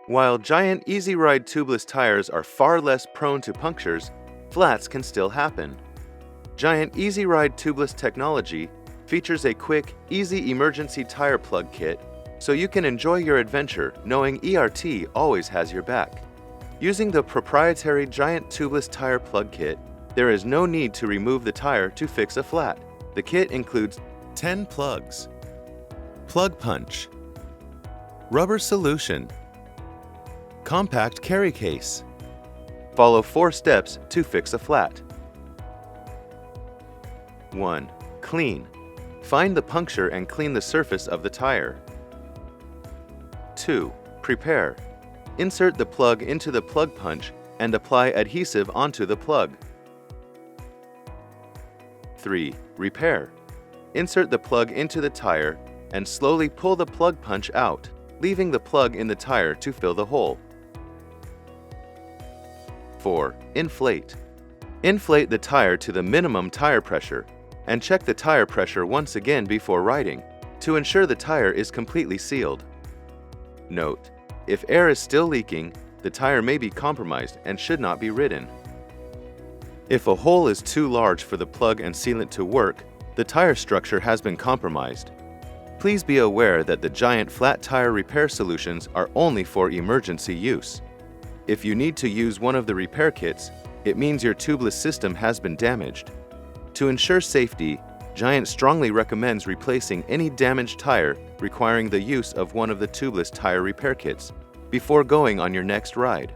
While giant EasyRide tubeless tires are far less prone to punctures, flats can still happen. Giant EasyRide tubeless technology features a quick, easy emergency tire plug kit, so you can enjoy your adventure knowing ERT always has your back. Using the proprietary giant tubeless tire plug kit, there is no need to remove the tire to fix a flat. The kit includes 10 plugs, plug punch, rubber solution, compact carry case. Follow 4 steps to fix a flat. 1. Clean. Find the puncture and clean the surface of the tire. 2. Prepare. Insert the plug into the plug punch and apply adhesive onto the plug. 3. Repair. Insert the plug into the tire and slowly pull the plug punch out, leaving the plug in the tire to fill the hole. 4. Inflate. Inflate the tire to the minimum tire pressure and check the tire pressure once again before riding to ensure the tire is completely sealed. Note: if air is still leaking, the tire may be compromised and should not be ridden. If a hole is too large for the plug and sealant to work, the tire structure has been compromised. Please be aware that the giant flat tire repair solutions are only for emergency use. If you need to use one of the repair kits, it means your tubeless system has been damaged. To ensure safety, Giant strongly recommends replacing any damaged tire requiring the use of one of the tubeless tire repair kits before going on your next ride.